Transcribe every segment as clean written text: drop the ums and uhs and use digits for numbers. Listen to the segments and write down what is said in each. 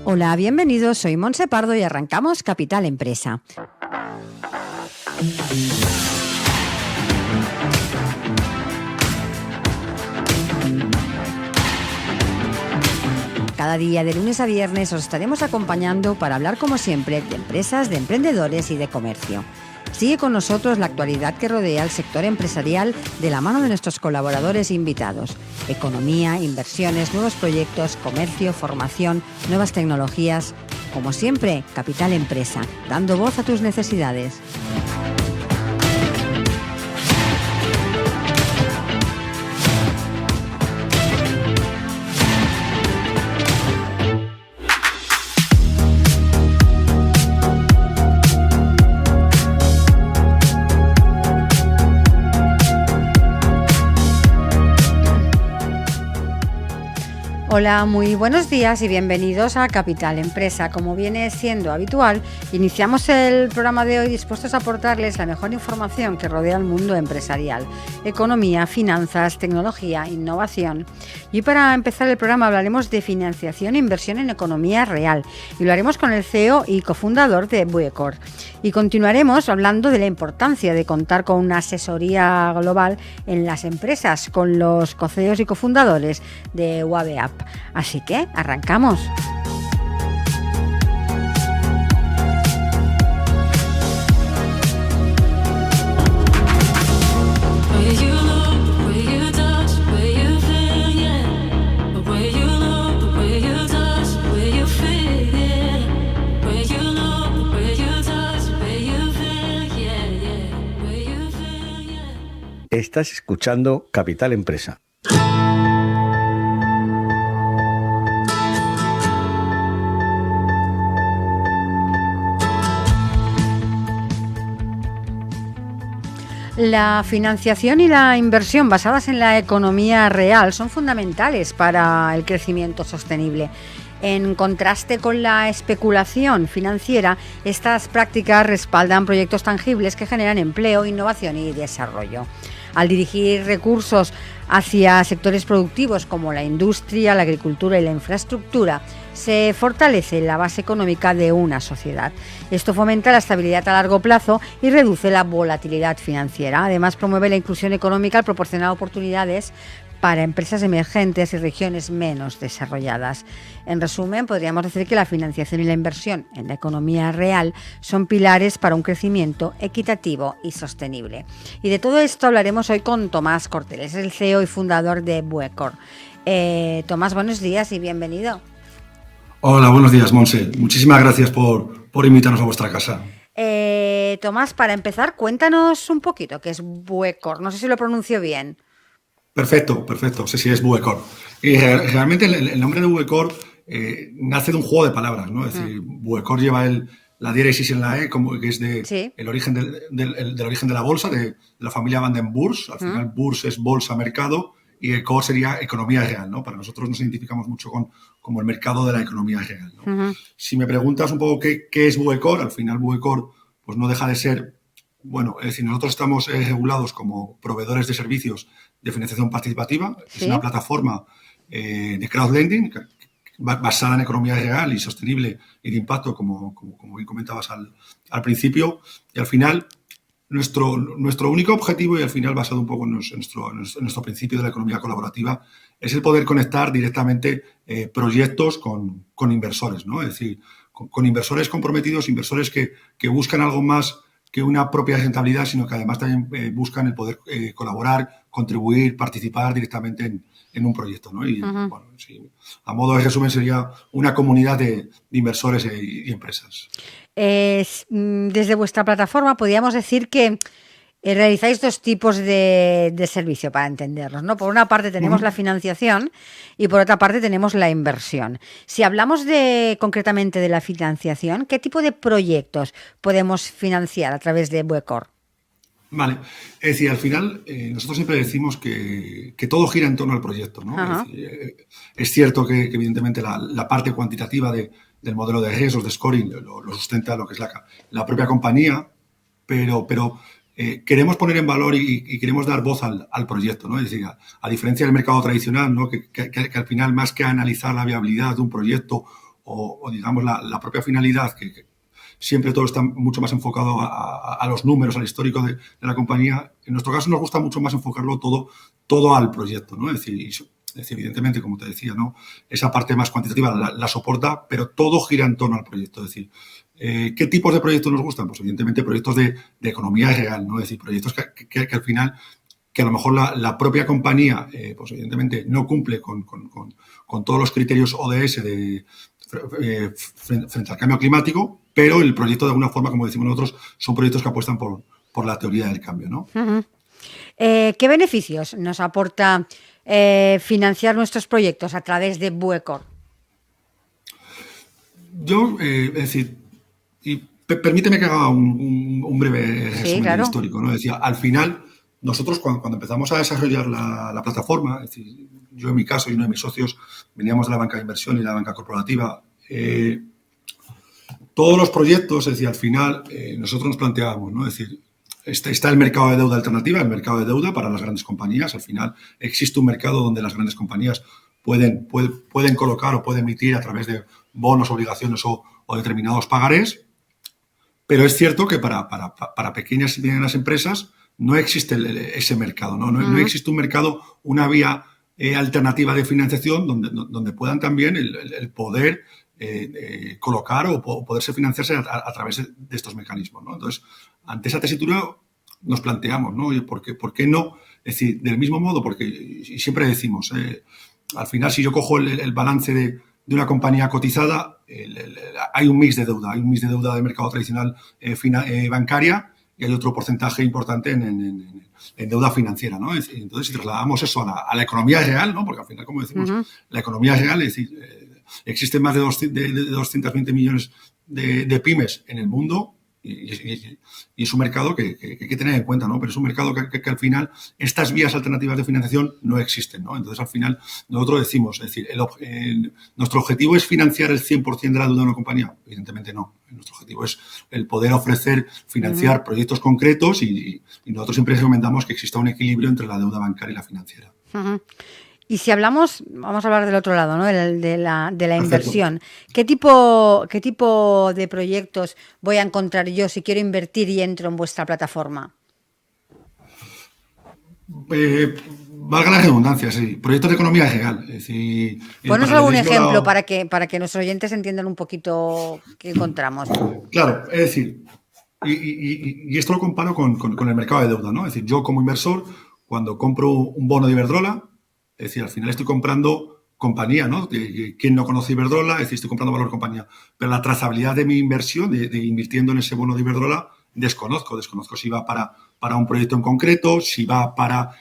Hola, bienvenidos, soy Montse Pardo y arrancamos Capital Empresa. Cada día de lunes a viernes os estaremos acompañando para hablar como siempre de empresas, de emprendedores y de comercio. Sigue con nosotros la actualidad que rodea al sector empresarial de la mano de nuestros colaboradores e invitados. Economía, inversiones, nuevos proyectos, comercio, formación, nuevas tecnologías. Como siempre, Capital Empresa, dando voz a tus necesidades. Hola, muy buenos días y bienvenidos a Capital Empresa. Como viene siendo habitual, iniciamos el programa de hoy dispuestos a aportarles la mejor información que rodea el mundo empresarial: economía, finanzas, tecnología, innovación. Y para empezar el programa hablaremos de financiación e inversión en economía real y lo haremos con el CEO y cofundador de Buecor. Y continuaremos hablando de la importancia de contar con una asesoría global en las empresas con los co-CEOs y cofundadores de Wabeap. Así que arrancamos. Estás escuchando Capital Empresa. La financiación y la inversión basadas en la economía real son fundamentales para el crecimiento sostenible. En contraste con la especulación financiera, estas prácticas respaldan proyectos tangibles que generan empleo, innovación y desarrollo. Al dirigir recursos hacia sectores productivos como la industria, la agricultura y la infraestructura, se fortalece la base económica de una sociedad. Esto fomenta la estabilidad a largo plazo y reduce la volatilidad financiera. Además, promueve la inclusión económica al proporcionar oportunidades para empresas emergentes y regiones menos desarrolladas. En resumen, podríamos decir que la financiación y la inversión en la economía real son pilares para un crecimiento equitativo y sostenible. Y de todo esto hablaremos hoy con Tomás Corteles, el CEO y fundador de Buecor. Tomás, buenos días y bienvenido. Hola, buenos días, Montse. Muchísimas gracias por invitarnos a vuestra casa. Tomás, para empezar, cuéntanos un poquito qué es Buecor. No sé si lo pronuncio bien. Perfecto. Sí, es Buecor. Y realmente el nombre de Buecor nace de un juego de palabras, ¿no? Es decir, Buecor lleva la diéresis en la E, como que es el origen del origen de la bolsa, de la familia Van den Beurs. Al final, Beurs es bolsa, mercado, y Ecor sería economía real, ¿no? Para nosotros nos identificamos mucho como el mercado de la economía real, ¿no? Si me preguntas un poco qué es Buecor, al final Buecor pues no deja de ser, bueno, es decir, nosotros estamos regulados como proveedores de servicios de financiación participativa. ¿Sí? Es una plataforma de crowdlending basada en economía real y sostenible y de impacto, como bien comentabas al principio. Y al final, nuestro único objetivo, y al final basado un poco en nuestro principio de la economía colaborativa, es el poder conectar directamente proyectos con inversores, ¿no? Es decir, con inversores comprometidos, inversores que buscan algo más que una propia rentabilidad, sino que además también buscan el poder colaborar, contribuir, participar directamente en un proyecto, ¿no? Y bueno, sí, a modo de resumen sería una comunidad de inversores y empresas. Desde vuestra plataforma podríamos decir que realizáis dos tipos de servicio, para entenderlos, ¿no? Por una parte tenemos la financiación y por otra parte tenemos la inversión. Si hablamos concretamente de la financiación, ¿qué tipo de proyectos podemos financiar a través de Buecor? Vale, es decir, al final nosotros siempre decimos que todo gira en torno al proyecto, ¿no? Es decir, es cierto que evidentemente la parte cuantitativa del modelo de riesgos, de scoring, lo sustenta lo que es la propia compañía, pero queremos poner en valor y queremos dar voz al proyecto, ¿no? Es decir, a diferencia del mercado tradicional, ¿no? Que al final, más que analizar la viabilidad de un proyecto o digamos, la propia finalidad, que siempre todo está mucho más enfocado a los números, al histórico de la compañía. En nuestro caso nos gusta mucho más enfocarlo todo al proyecto, ¿no? Es decir, evidentemente, como te decía, ¿no? Esa parte más cuantitativa la soporta, pero todo gira en torno al proyecto. Es decir, ¿qué tipos de proyectos nos gustan? Pues evidentemente proyectos de economía real, ¿no? Es decir, proyectos que al final, que a lo mejor la propia compañía, pues evidentemente no cumple con todos los criterios ODS frente al cambio climático, pero el proyecto, de alguna forma, como decimos nosotros, son proyectos que apuestan por la teoría del cambio, ¿no? Uh-huh. ¿Qué beneficios nos aporta financiar nuestros proyectos a través de Buecor? Yo, es decir, y permíteme que haga un breve resumen claro. histórico, ¿no? Es decir, al final, nosotros cuando empezamos a desarrollar la plataforma, es decir, yo en mi caso y uno de mis socios veníamos de la banca de inversión y de la banca corporativa, todos los proyectos, es decir, al final nosotros nos planteábamos, ¿no? Es decir, está el mercado de deuda alternativa, el mercado de deuda para las grandes compañías. Al final existe un mercado donde las grandes compañías pueden colocar o pueden emitir a través de bonos, obligaciones o determinados pagarés. Pero es cierto que para pequeñas y medianas empresas no existe ese mercado, ¿no? No existe un mercado, una vía alternativa de financiación donde puedan también el poder colocar o poderse financiarse a través de estos mecanismos, ¿no? Entonces, ante esa tesitura nos planteamos, ¿no? Oye, ¿por qué no? Es decir, del mismo modo, porque y siempre decimos, al final, si yo cojo el balance de una compañía cotizada, hay un mix de deuda. Hay un mix de deuda de mercado tradicional bancaria y hay otro porcentaje importante en deuda financiera, ¿no? Entonces, si trasladamos eso a la economía real, ¿no? Porque al final, como decimos, la economía real, es decir, existen más de 220 millones de pymes en el mundo y es un mercado que hay que tener en cuenta, ¿no? Pero es un mercado que al final estas vías alternativas de financiación no existen, ¿no? Entonces, al final, nosotros decimos, es decir, ¿nuestro objetivo es financiar el 100% de la deuda de una compañía? Evidentemente no. Nuestro objetivo es el poder financiar proyectos concretos y nosotros siempre recomendamos que exista un equilibrio entre la deuda bancaria y la financiera. Y si vamos a hablar del otro lado, ¿no? De la inversión. ¿Qué tipo de proyectos voy a encontrar yo si quiero invertir y entro en vuestra plataforma? Valga la redundancia, sí. Proyectos de economía real. Es decir, ponos algún ejemplo para que nuestros oyentes entiendan un poquito qué encontramos. Claro, es decir, y esto lo comparo con el mercado de deuda, ¿no? Es decir, yo como inversor, cuando compro un bono de Iberdrola, es decir, al final estoy comprando compañía, ¿no? ¿Quién no conoce Iberdrola? Es decir, estoy comprando valor compañía. Pero la trazabilidad de mi inversión, de invirtiendo en ese bono de Iberdrola, desconozco si va para un proyecto en concreto, si va para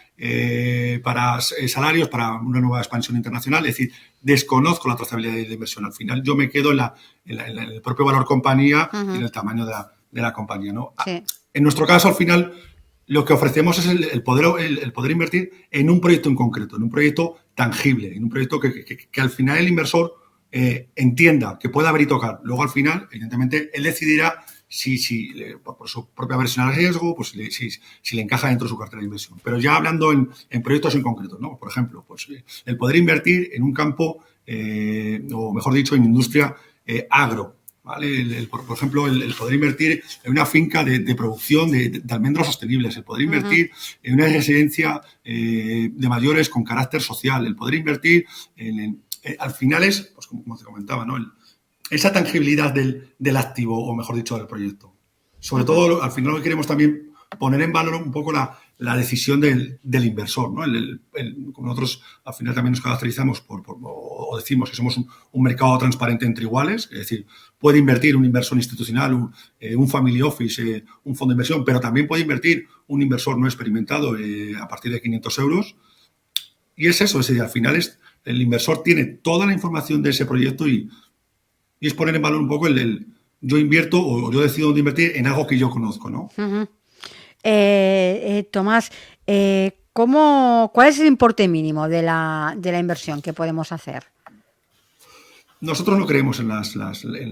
salarios, para una nueva expansión internacional. Es decir, desconozco la trazabilidad de la inversión. Al final yo me quedo en el propio valor compañía y en el tamaño de la compañía, ¿no? Sí. En nuestro caso, al final, lo que ofrecemos es el poder invertir en un proyecto en concreto, en un proyecto tangible, en un proyecto que al final el inversor entienda, que pueda ver y tocar. Luego, al final, evidentemente, él decidirá si por su propia versión al riesgo, pues si le encaja dentro de su cartera de inversión. Pero ya hablando en proyectos en concreto, ¿no? Por ejemplo, pues el poder invertir en un campo, o mejor dicho, en industria agro. ¿Vale? Por ejemplo, el poder invertir en una finca de producción de almendros sostenibles, el poder invertir en una residencia de mayores con carácter social, el poder invertir al final es, pues como te comentaba, ¿no? Esa tangibilidad del activo, o mejor dicho, del proyecto. Sobre todo, al final lo que queremos también poner en valor un poco la decisión del inversor, ¿no? Como nosotros al final también nos caracterizamos o decimos que somos un mercado transparente entre iguales, es decir, puede invertir un inversor institucional, un family office, un fondo de inversión, pero también puede invertir un inversor no experimentado a partir de 500 euros. Y es eso, es decir, al final el inversor tiene toda la información de ese proyecto y es poner en valor un poco yo invierto o yo decido dónde invertir en algo que yo conozco, ¿no? Tomás, ¿cuál es el importe mínimo de la inversión que podemos hacer? Nosotros no creemos en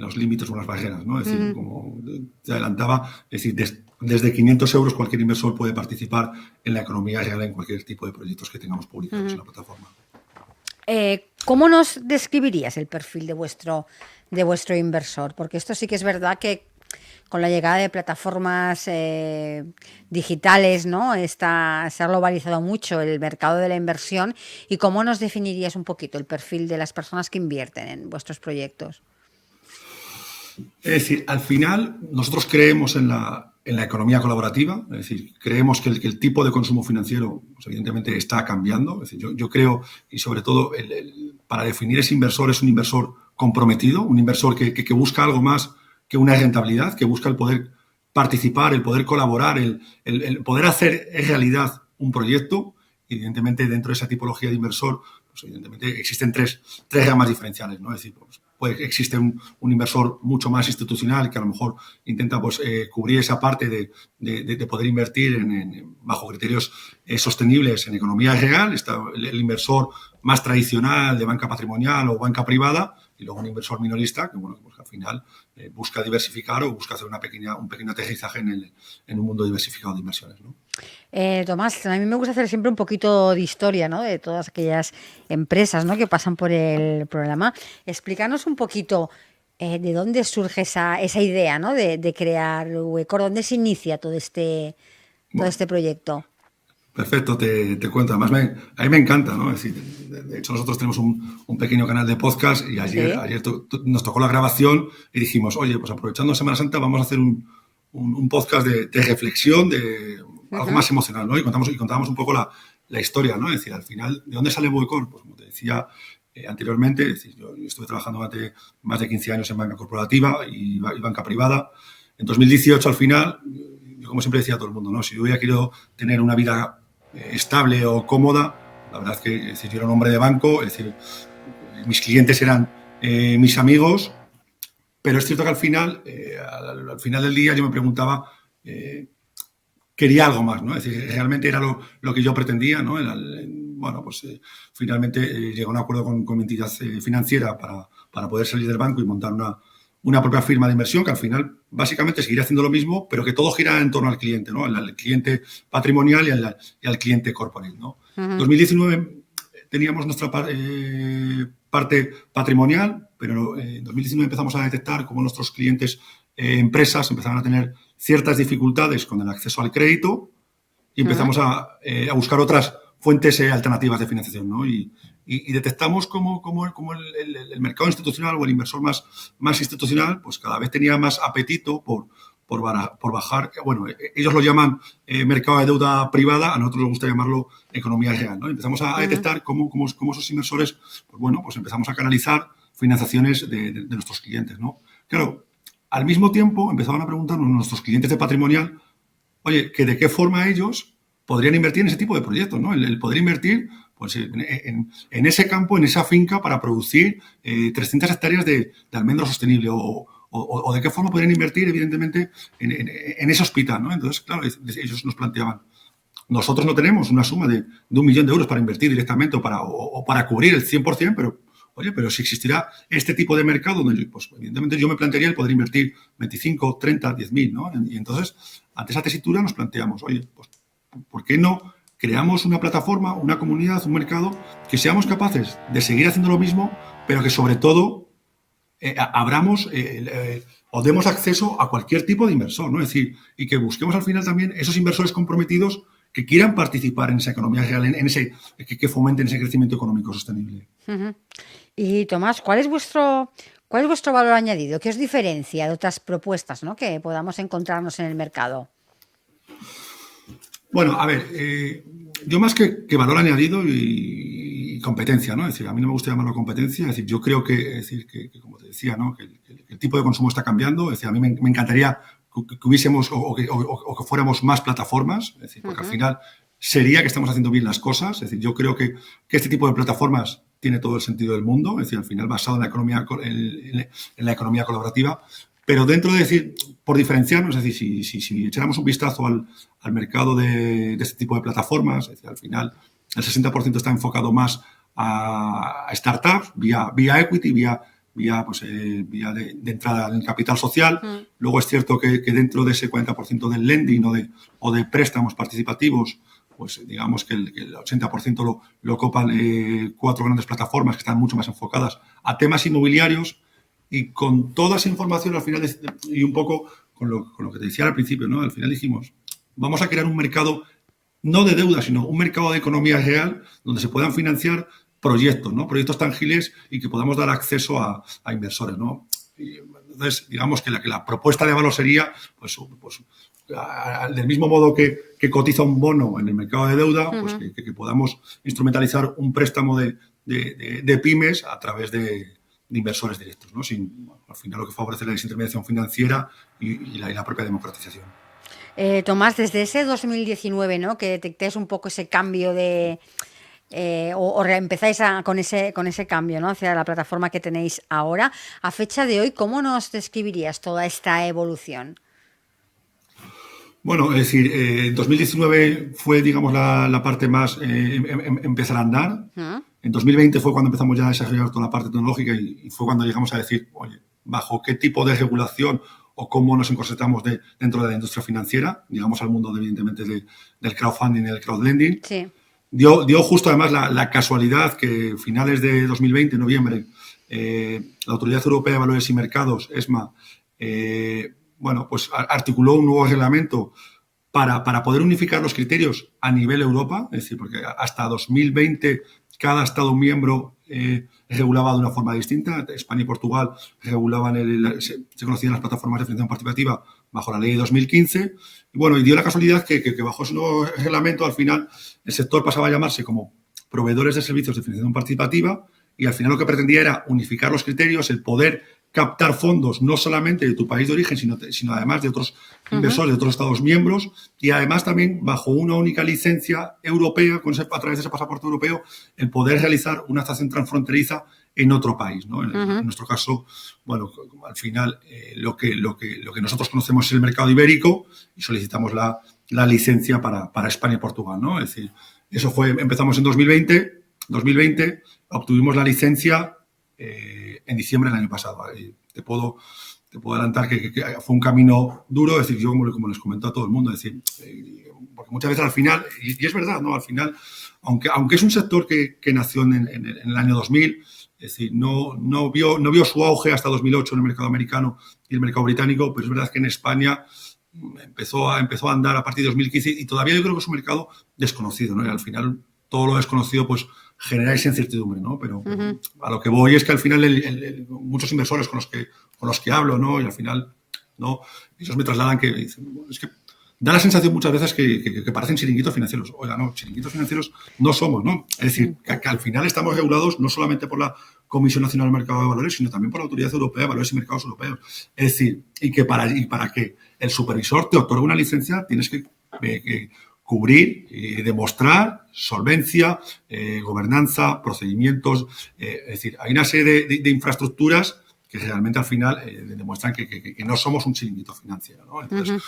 los límites o las barreras, ¿no? Es decir, como te adelantaba, es decir, desde 500 euros cualquier inversor puede participar en la economía real en cualquier tipo de proyectos que tengamos publicados en la plataforma. ¿Cómo nos describirías el perfil de vuestro de vuestro inversor? Porque esto sí que es verdad que con la llegada de plataformas digitales, ¿no? Se ha globalizado mucho el mercado de la inversión. ¿Y cómo nos definirías un poquito el perfil de las personas que invierten en vuestros proyectos? Es decir, al final nosotros creemos en la economía colaborativa, es decir, creemos que el tipo de consumo financiero, pues, evidentemente está cambiando. Es decir, yo creo, y sobre todo para definir ese inversor, es un inversor comprometido, un inversor que busca algo más que una rentabilidad, que busca el poder participar, el poder colaborar, el poder hacer realidad un proyecto. Evidentemente, dentro de esa tipología de inversor, pues evidentemente existen tres gamas diferenciales, ¿no? Es decir, pues existe un inversor mucho más institucional que a lo mejor intenta cubrir esa parte de poder invertir bajo criterios sostenibles en economía real. Está el inversor más tradicional de banca patrimonial o banca privada, y luego un inversor minorista que, bueno, pues al final busca diversificar o busca hacer un pequeño aterrizaje en un mundo diversificado de inversiones, ¿no? Tomás, a mí me gusta hacer siempre un poquito de historia, ¿no? De todas aquellas empresas, ¿no? que pasan por el programa. Explícanos un poquito de dónde surge esa idea, ¿no? de crear Uecor, dónde se inicia todo este proyecto. Perfecto, te cuento. Además, a mí me encanta, ¿no? Es decir, de hecho, nosotros tenemos un pequeño canal de podcast y ayer nos tocó la grabación y dijimos, oye, pues aprovechando Semana Santa vamos a hacer un podcast de reflexión, de algo más emocional, ¿no? Y contábamos un poco la historia, ¿no? Es decir, al final, ¿de dónde sale Uecor? Pues como te decía anteriormente, es decir, yo estuve trabajando durante más de 15 años en banca corporativa y banca privada. En 2018, al final, yo como siempre decía a todo el mundo, ¿no? Si yo hubiera querido tener una vida estable o cómoda, la verdad es que es decir, yo era un hombre de banco, es decir, mis clientes eran mis amigos, pero es cierto que al final del día yo me preguntaba, quería algo más, ¿no? Es decir, realmente era lo que yo pretendía, ¿no? Bueno, pues finalmente llegué a un acuerdo con mi entidad financiera para poder salir del banco y montar una propia firma de inversión que al final básicamente seguirá haciendo lo mismo, pero que todo gira en torno al cliente, ¿no? Al cliente patrimonial y al cliente corporate, ¿no? En 2019 teníamos nuestra parte patrimonial, pero en 2019 empezamos a detectar cómo nuestros clientes empresas empezaban a tener ciertas dificultades con el acceso al crédito y empezamos a buscar otras fuentes alternativas de financiación, ¿no? Y detectamos cómo el mercado institucional o el inversor más institucional pues cada vez tenía más apetito por bajar. Bueno, ellos lo llaman mercado de deuda privada, a nosotros nos gusta llamarlo economía real, ¿no? Empezamos a detectar cómo esos inversores, pues bueno, pues empezamos a canalizar financiaciones de nuestros clientes, ¿no? Claro, al mismo tiempo empezaban a preguntarnos nuestros clientes de patrimonial, oye, que de qué forma ellos podrían invertir en ese tipo de proyectos, ¿no? El poder invertir pues, en ese campo, en esa finca para producir 300 hectáreas de almendro sostenible o de qué forma podrían invertir, evidentemente, en ese hospital, ¿no? Entonces, claro, ellos nos planteaban, nosotros no tenemos una suma de 1 millón de euros para invertir directamente o para cubrir el 100%, pero oye, pero si existiera este tipo de mercado, donde pues evidentemente yo me plantearía el poder invertir 25, 30, 10.000, ¿no? Y entonces, ante esa tesitura nos planteamos, oye, pues, ¿por qué no creamos una plataforma, una comunidad, un mercado que seamos capaces de seguir haciendo lo mismo, pero que sobre todo abramos o demos acceso a cualquier tipo de inversor, ¿no? Es decir, y que busquemos al final también esos inversores comprometidos que quieran participar en esa economía real, que fomenten ese crecimiento económico sostenible. Y Tomás, ¿cuál es vuestro valor añadido? ¿Qué os diferencia de otras propuestas, ¿no? que podamos encontrarnos en el mercado? Bueno, a ver, yo más que valor añadido y competencia, ¿no? Es decir, a mí no me gusta llamarlo competencia, es decir, yo creo que como te decía, ¿no? Que el tipo de consumo está cambiando, es decir, a mí me encantaría que hubiésemos o que fuéramos más plataformas, es decir, porque al final sería que estamos haciendo bien las cosas, es decir, yo creo que este tipo de plataformas tiene todo el sentido del mundo, es decir, al final basado en la economía colaborativa, pero dentro de decir, por diferenciarnos, es decir, si echáramos un vistazo al mercado de este tipo de plataformas, es decir, al final el 60% está enfocado más a startups, vía equity, vía de entrada en capital social. Luego es cierto que dentro de ese 40% del lending o de préstamos participativos, pues digamos que el 80% lo copan 4 grandes plataformas que están mucho más enfocadas a temas inmobiliarios Y con toda esa información al final, y un poco con lo que te decía al principio, ¿no? Al final dijimos, vamos a crear un mercado no de deuda, sino un mercado de economía real donde se puedan financiar proyectos, ¿no? Proyectos tangibles y que podamos dar acceso a inversores, ¿no? Y entonces, digamos que la propuesta de valor sería, pues del mismo modo que cotiza un bono en el mercado de deuda, pues que podamos instrumentalizar un préstamo de pymes a través de inversores directos, ¿no? Al final lo que favorece la desintermediación financiera y la propia democratización. Tomás, desde ese 2019, ¿no? Que detectéis un poco ese cambio de... o empezáis con ese cambio, ¿no? Hacia la plataforma que tenéis ahora. A fecha de hoy, ¿cómo nos describirías toda esta evolución? Bueno, es decir, 2019 fue, digamos, la parte más empezar a andar. En 2020 fue cuando empezamos ya a desarrollar toda la parte tecnológica y fue cuando llegamos a decir, oye, ¿bajo qué tipo de regulación o cómo nos encorsetamos dentro de la industria financiera? Llegamos al mundo, evidentemente, del crowdfunding y del crowdlending. Sí. Dio justo, además, la casualidad que finales de 2020, noviembre, la Autoridad Europea de Valores y Mercados, ESMA, pues articuló un nuevo reglamento para poder unificar los criterios a nivel Europa, es decir, porque hasta 2020 cada Estado miembro regulaba de una forma distinta. España y Portugal regulaban, se conocían las plataformas de financiación participativa bajo la ley de 2015. Y dio la casualidad que bajo ese nuevo reglamento, al final, el sector pasaba a llamarse como proveedores de servicios de financiación participativa y al final lo que pretendía era unificar los criterios, el poder captar fondos no solamente de tu país de origen, sino además de otros inversores de otros Estados miembros y además también bajo una única licencia europea, a través de ese pasaporte europeo, el poder realizar una estación transfronteriza en otro país, ¿no? En nuestro caso, al final lo que nosotros conocemos es el mercado ibérico y solicitamos la licencia para España y Portugal, ¿no? Es decir, empezamos en 2020, obtuvimos la licencia en diciembre del año pasado. Te puedo adelantar que fue un camino duro, es decir, yo como les comento a todo el mundo, es decir, porque muchas veces al final, y es verdad, ¿no? Al final, aunque es un sector que nació en el año 2000, es decir, no vio su auge hasta 2008 en el mercado americano y el mercado británico, pero es verdad que en España empezó a andar a partir de 2015 y todavía yo creo que es un mercado desconocido, ¿no? Y al final todo lo desconocido pues genera esa incertidumbre, ¿no? Pero a lo que voy es que al final muchos inversores con los que hablo, ¿no? Y al final, ¿no? Ellos me trasladan que dicen, es que da la sensación muchas veces que parecen chiringuitos financieros. Oiga, no, chiringuitos financieros no somos, ¿no? Es decir, que al final estamos regulados no solamente por la Comisión Nacional del Mercado de Valores, sino también por la Autoridad Europea de Valores y Mercados Europeos. Es decir, y para que el supervisor te otorgue una licencia tienes que cubrir y demostrar solvencia, gobernanza, procedimientos. Es decir, hay una serie de infraestructuras que realmente al final demuestran que no somos un chiringuito financiero, ¿no? Entonces,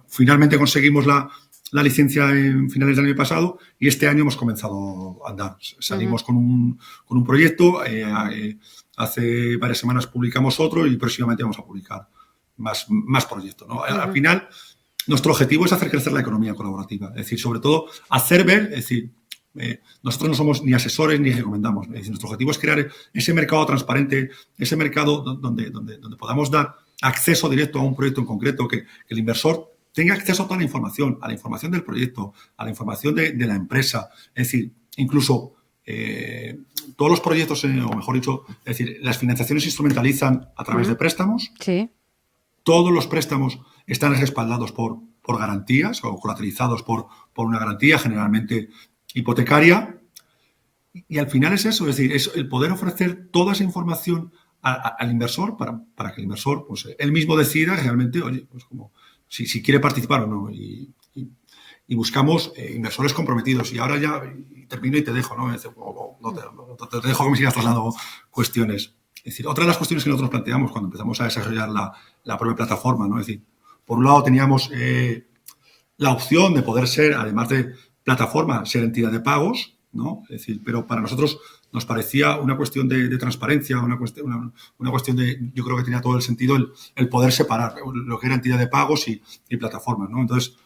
finalmente conseguimos la licencia en finales del año pasado y este año hemos comenzado a andar. Salimos con un proyecto, hace varias semanas publicamos otro y próximamente vamos a publicar más proyectos, ¿no? Al final, nuestro objetivo es hacer crecer la economía colaborativa, es decir, sobre todo hacer ver, es decir, nosotros no somos ni asesores ni recomendamos, es decir, nuestro objetivo es crear ese mercado transparente, ese mercado donde podamos dar acceso directo a un proyecto en concreto, que el inversor tenga acceso a toda la información del proyecto, a la información de la empresa, es decir, incluso todos los proyectos, o mejor dicho, es decir, las financiaciones se instrumentalizan a través de préstamos. Sí. Todos los préstamos están respaldados por garantías o colateralizados por una garantía, generalmente hipotecaria. Y al final es eso, es decir, es el poder ofrecer toda esa información al inversor para que el inversor, pues él mismo decida realmente, oye, pues como si quiere participar o no. Y buscamos inversores comprometidos. Y ahora ya termino y te dejo, ¿no? Te dejo que me sigas trasladando cuestiones. Es decir, otra de las cuestiones que nosotros planteamos cuando empezamos a desarrollar la propia plataforma, ¿no? Es decir, por un lado teníamos la opción de poder ser, además de plataforma, ser entidad de pagos, ¿no? Es decir, pero para nosotros nos parecía una cuestión de transparencia, una cuestión de, yo creo que tenía todo el sentido el poder separar lo que era entidad de pagos y plataforma, ¿no? Entonces,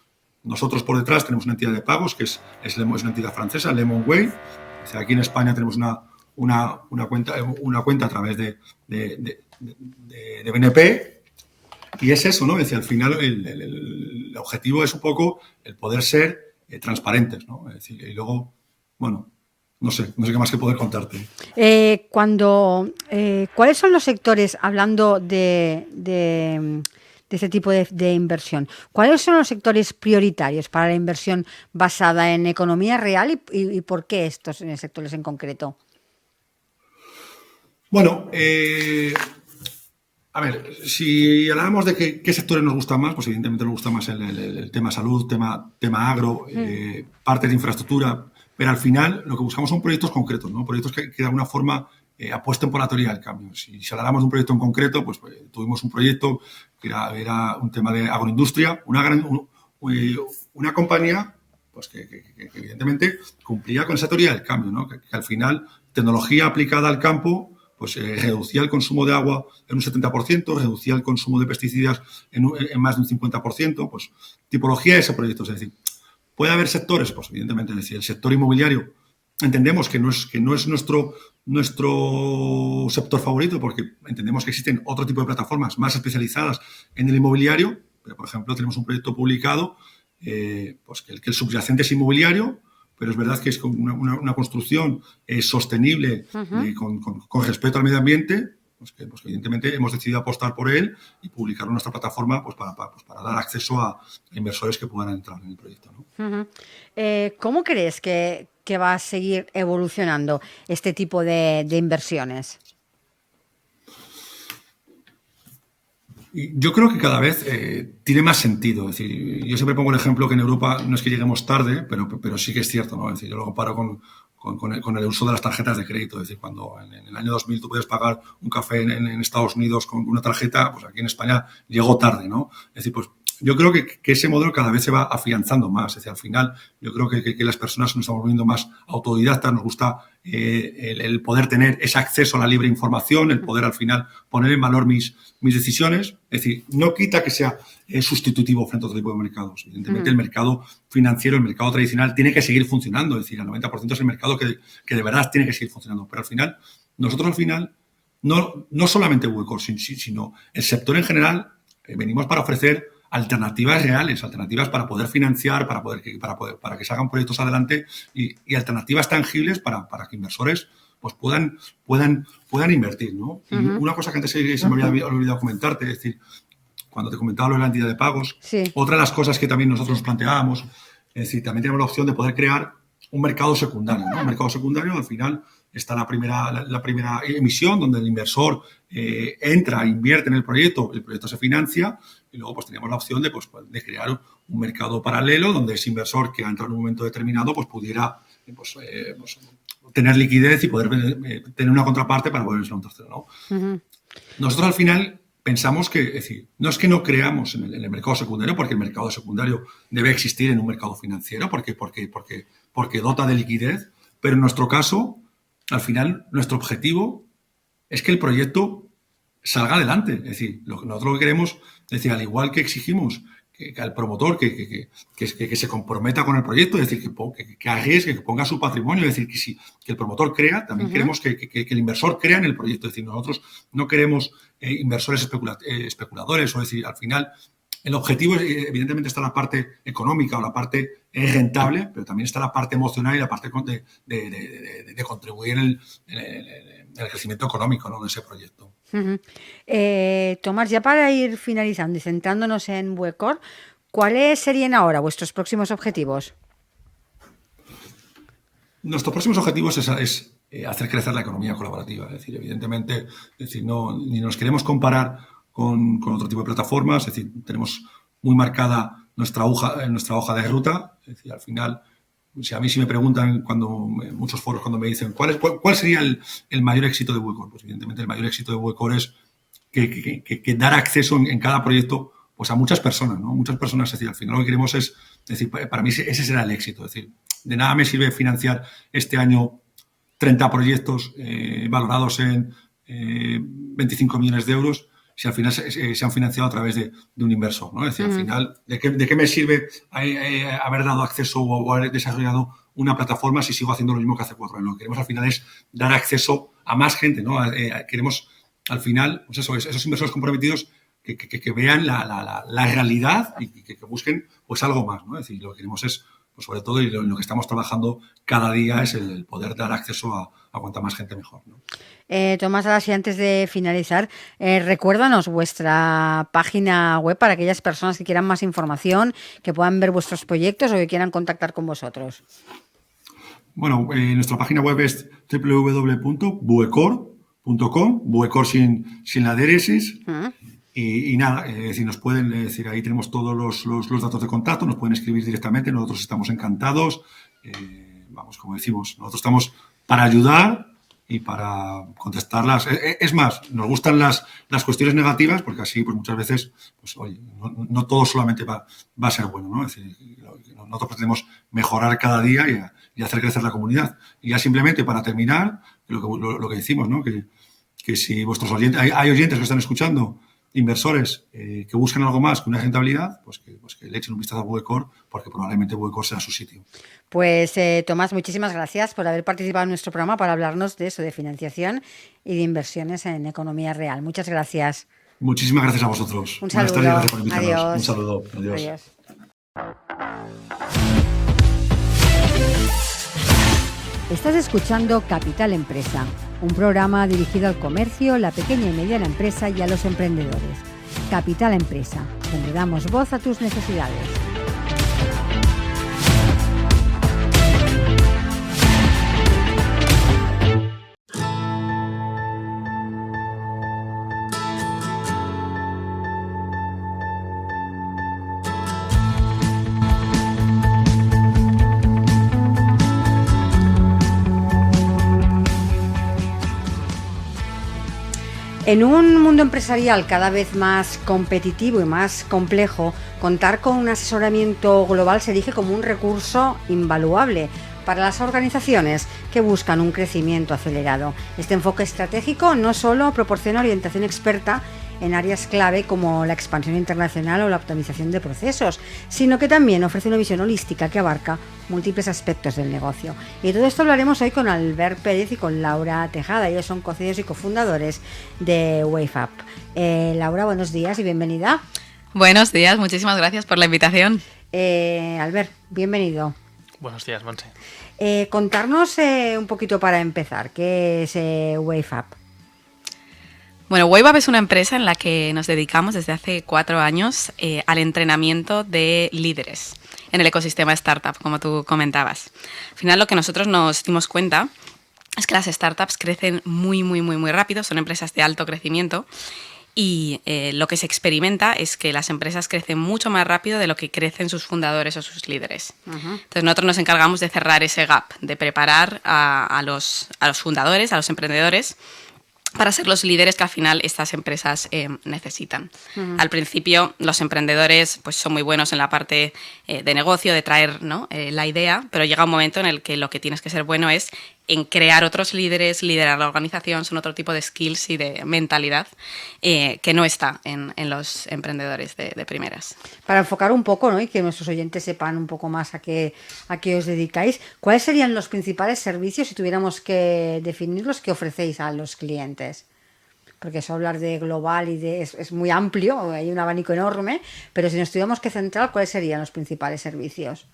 nosotros por detrás tenemos una entidad de pagos que es una entidad francesa, Lemonway. O sea, aquí en España tenemos una cuenta a través de de BNP, y es eso, ¿no? Es decir, al final el objetivo es un poco el poder ser transparentes, ¿no? Es decir, y luego, bueno, no sé qué más que poder contarte. ¿Cuáles son los sectores, hablando de este tipo de inversión, cuáles son los sectores prioritarios para la inversión basada en economía real y por qué estos sectores en concreto? Bueno, a ver, si hablamos de qué sectores nos gustan más, pues evidentemente nos gusta más el tema salud, tema agro, partes de infraestructura, pero al final lo que buscamos son proyectos concretos, ¿no? Proyectos que de alguna forma apuesten por la teoría del cambio. Si hablamos de un proyecto en concreto, pues tuvimos un proyecto que era un tema de agroindustria, una compañía pues que evidentemente cumplía con esa teoría del cambio, ¿no? Que al final, tecnología aplicada al campo, pues reducía el consumo de agua en un 70%, reducía el consumo de pesticidas en más de un 50%, pues tipología de ese proyecto. Es decir, ¿puede haber sectores? Pues evidentemente, es decir, el sector inmobiliario entendemos que no es nuestro sector favorito, porque entendemos que existen otro tipo de plataformas más especializadas en el inmobiliario, pero por ejemplo tenemos un proyecto publicado pues que el subyacente es inmobiliario, pero es verdad que es una construcción sostenible con respeto al medio ambiente, pues que evidentemente hemos decidido apostar por él y publicarlo en nuestra plataforma pues para dar acceso a inversores que puedan entrar en el proyecto, ¿no? ¿Cómo crees que va a seguir evolucionando este tipo de inversiones? Yo creo que cada vez tiene más sentido. Es decir, yo siempre pongo el ejemplo que en Europa no es que lleguemos tarde, pero sí que es cierto, ¿no? Es decir, yo lo comparo con el uso de las tarjetas de crédito. Es decir, cuando en el año 2000 tú puedes pagar un café en Estados Unidos con una tarjeta, pues aquí en España llegó tarde, ¿no? Es decir, pues yo creo que ese modelo cada vez se va afianzando más. Es decir, al final yo creo que las personas nos estamos volviendo más autodidactas, nos gusta el poder tener ese acceso a la libre información, el poder al final poner en valor mis decisiones. Es decir, no quita que sea sustitutivo frente a otro tipo de mercados. Evidentemente el mercado financiero, el mercado tradicional tiene que seguir funcionando. Es decir, el 90% es el mercado que de verdad tiene que seguir funcionando. Pero al final, nosotros al final, no solamente Buecor, sino el sector en general, venimos para ofrecer alternativas reales, alternativas para poder financiar, para que se hagan proyectos adelante y alternativas tangibles para que inversores pues puedan invertir, ¿no? Y una cosa que antes se me había olvidado comentarte, es decir, cuando te comentaba lo de la entidad de pagos, otra de las cosas que también nosotros nos planteábamos, es decir, también tenemos la opción de poder crear un mercado secundario, ¿no? Un mercado secundario, al final está la primera emisión donde el inversor entra, invierte en el proyecto se financia y luego pues teníamos la opción de crear un mercado paralelo donde ese inversor que ha entrado en un momento determinado pues pudiera tener liquidez y poder tener una contraparte para poder ser un tercero, ¿no? Nosotros al final pensamos que, es decir, no es que no creamos en el mercado secundario, porque el mercado secundario debe existir en un mercado financiero, porque dota de liquidez, pero en nuestro caso, al final, nuestro objetivo es que el proyecto salga adelante. Es decir, nosotros lo que queremos, es decir, al igual que exigimos que al promotor que se comprometa con el proyecto, es decir, que arriesgue, que ponga su patrimonio, es decir, que el promotor crea, también queremos que el inversor crea en el proyecto. Es decir, nosotros no queremos inversores especuladores, o es decir, al final el objetivo, evidentemente, está la parte económica o la parte rentable, pero también está la parte emocional y la parte de contribuir en el crecimiento económico, ¿no?, de ese proyecto. Tomás, ya para ir finalizando y centrándonos en Buecor, ¿cuáles serían ahora vuestros próximos objetivos? Nuestros próximos objetivos es hacer crecer la economía colaborativa. Es decir, evidentemente, ni nos queremos comparar con otro tipo de plataformas. Es decir, tenemos muy marcada nuestra hoja de ruta. Es decir, al final, si a mí me preguntan en muchos foros cuando me dicen ¿cuál sería el mayor éxito de Buecor? Pues evidentemente el mayor éxito de Buecor es que dar acceso en cada proyecto pues a muchas personas, ¿no? Muchas personas. Es decir, al final lo que queremos es decir, para mí ese será el éxito. Es decir, de nada me sirve financiar este año 30 proyectos valorados en 25 millones de euros si al final se han financiado a través de un inversor, ¿no? Es decir, al final, ¿de qué me sirve haber dado acceso o haber desarrollado una plataforma si sigo haciendo lo mismo que hace 4 años? Lo que queremos al final es dar acceso a más gente, ¿no? Queremos al final, pues eso es, esos inversores comprometidos que vean la realidad y que busquen pues algo más, ¿no? Es decir, lo que queremos es, pues sobre todo, y lo que estamos trabajando cada día es el poder dar acceso a cuanta más gente mejor, ¿no? Tomás, ahora sí, antes de finalizar, recuérdanos vuestra página web para aquellas personas que quieran más información, que puedan ver vuestros proyectos o que quieran contactar con vosotros. Bueno, nuestra página web es www.buecor.com, Buecor sin la diéresis. Y nada, es decir, nos pueden decir, ahí tenemos todos los datos de contacto, nos pueden escribir directamente, nosotros estamos encantados. Vamos, como decimos, nosotros estamos para ayudar y para contestarlas. Es más, nos gustan las cuestiones negativas porque así, pues muchas veces, pues oye, no todo solamente va a ser bueno, ¿no? Es decir, nosotros pretendemos mejorar cada día y hacer crecer la comunidad. Y ya simplemente para terminar, lo que decimos, ¿no? Que si vuestros oyentes, hay oyentes que están escuchando, inversores que buscan algo más que una rentabilidad, pues que le echen un vistazo a Buecor, porque probablemente Buecor sea su sitio. Pues Tomás, muchísimas gracias por haber participado en nuestro programa para hablarnos de eso, de financiación y de inversiones en economía real. Muchas gracias. Muchísimas gracias a vosotros. Un saludo. Buenas tardes, gracias por invitarnos. Adiós. Un saludo. Adiós. Adiós. Estás escuchando Capital Empresa, un programa dirigido al comercio, la pequeña y mediana empresa y a los emprendedores. Capital Empresa, donde damos voz a tus necesidades. En un mundo empresarial cada vez más competitivo y más complejo, contar con un asesoramiento global se erige como un recurso invaluable para las organizaciones que buscan un crecimiento acelerado. Este enfoque estratégico no solo proporciona orientación experta en áreas clave como la expansión internacional o la optimización de procesos, sino que también ofrece una visión holística que abarca múltiples aspectos del negocio. Y de todo esto hablaremos hoy con Albert Pérez y con Laura Tejada. Ellos son co-CEOs y cofundadores de WaveUp. Laura, buenos días y bienvenida. Buenos días, muchísimas gracias por la invitación. Albert, bienvenido. Buenos días, Montse. Contarnos un poquito para empezar, ¿qué es WaveUp? Bueno, WaveUp es una empresa en la que nos dedicamos desde hace 4 años al entrenamiento de líderes en el ecosistema startup, como tú comentabas. Al final, lo que nosotros nos dimos cuenta es que las startups crecen muy rápido, son empresas de alto crecimiento y lo que se experimenta es que las empresas crecen mucho más rápido de lo que crecen sus fundadores o sus líderes. Entonces nosotros nos encargamos de cerrar ese gap, de preparar a los fundadores, a los emprendedores, para ser los líderes que al final estas empresas necesitan. Al principio los emprendedores pues, son muy buenos en la parte de negocio, de traer, ¿no? La idea, pero llega un momento en el que lo que tienes que ser bueno es en crear otros líderes, liderar la organización, son otro tipo de skills y de mentalidad que no está en los emprendedores de primeras. Para enfocar un poco, ¿no? Y que nuestros oyentes sepan un poco más a qué os dedicáis, ¿cuáles serían los principales servicios, si tuviéramos que definirlos, que ofrecéis a los clientes? Porque eso hablar de global y es muy amplio, hay un abanico enorme, pero si nos tuviéramos que centrar, ¿cuáles serían los principales servicios?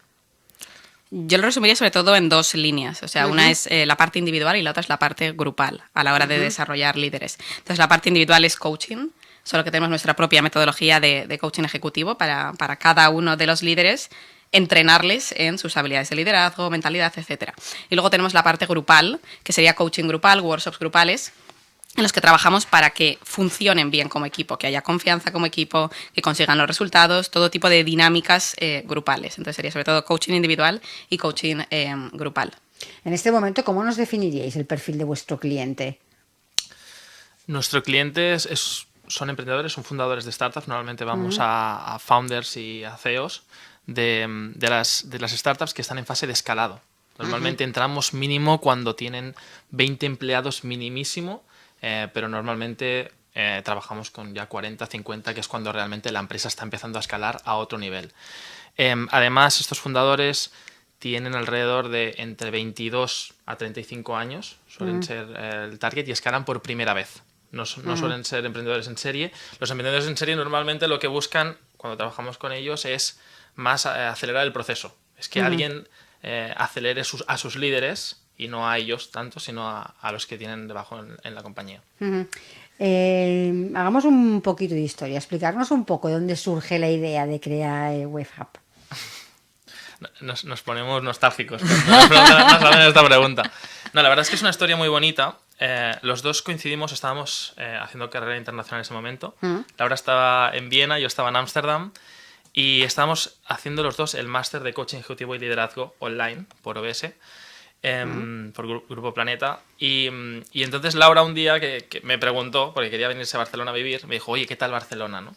Yo lo resumiría sobre todo en 2 líneas. O sea, una es la parte individual y la otra es la parte grupal a la hora de desarrollar líderes. Entonces, la parte individual es coaching, solo que tenemos nuestra propia metodología de coaching ejecutivo para cada uno de los líderes, entrenarles en sus habilidades de liderazgo, mentalidad, etcétera. Y luego tenemos la parte grupal, que sería coaching grupal, workshops grupales, en los que trabajamos para que funcionen bien como equipo, que haya confianza como equipo, que consigan los resultados, todo tipo de dinámicas grupales. Entonces sería sobre todo coaching individual y coaching grupal. En este momento, ¿cómo nos definiríais el perfil de vuestro cliente? Nuestro cliente son emprendedores, son fundadores de startups. Normalmente vamos a founders y a CEOs de las startups que están en fase de escalado. Normalmente entramos mínimo cuando tienen 20 empleados minimísimo, pero normalmente trabajamos con ya 40, 50, que es cuando realmente la empresa está empezando a escalar a otro nivel. Además, estos fundadores tienen alrededor de entre 22 a 35 años, suelen ser el target, y escalan por primera vez. no suelen ser emprendedores en serie. Los emprendedores en serie normalmente lo que buscan cuando trabajamos con ellos es más acelerar el proceso. Es que alguien acelere a sus líderes y no a ellos tanto, sino a los que tienen debajo en la compañía. Hagamos un poquito de historia, explicarnos un poco de dónde surge la idea de crear WebHub. Nos ponemos nostálgicos cuando esta pregunta. No, la verdad es que es una historia muy bonita. Los dos coincidimos, estábamos haciendo carrera internacional en ese momento. Laura estaba en Viena, yo estaba en Ámsterdam. Y estábamos haciendo los dos el máster de coaching ejecutivo y liderazgo online por OBS, por Grupo Planeta. Y entonces Laura un día que me preguntó, porque quería venirse a Barcelona a vivir, me dijo, oye, ¿qué tal Barcelona, no?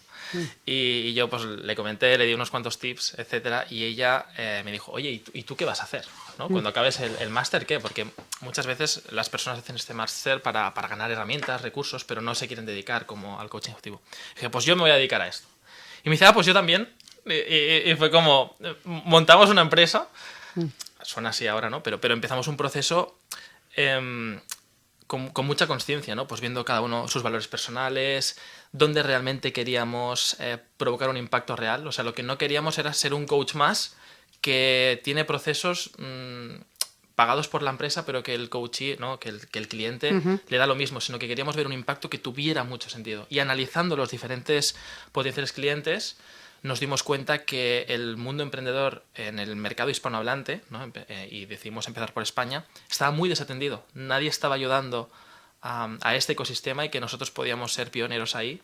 Y yo pues le comenté, le di unos cuantos tips, etcétera, y ella me dijo, oye, ¿y tú qué vas a hacer, ¿no? Cuando acabes el máster, ¿qué? Porque muchas veces las personas hacen este máster para ganar herramientas, recursos, pero no se quieren dedicar como al coaching ejecutivo. Y dije, pues yo me voy a dedicar a esto. Y me dice, pues yo también. Y fue como, montamos una empresa, suena así ahora, ¿no? Pero empezamos un proceso con mucha conciencia, ¿no? Pues viendo cada uno sus valores personales, dónde realmente queríamos provocar un impacto real. O sea, lo que no queríamos era ser un coach más que tiene procesos pagados por la empresa, pero que el coachee, ¿no? que el cliente le da lo mismo, sino que queríamos ver un impacto que tuviera mucho sentido. Y analizando los diferentes potenciales clientes, nos dimos cuenta que el mundo emprendedor en el mercado hispanohablante, ¿no? Y decidimos empezar por España, estaba muy desatendido. Nadie estaba ayudando a este ecosistema y que nosotros podíamos ser pioneros ahí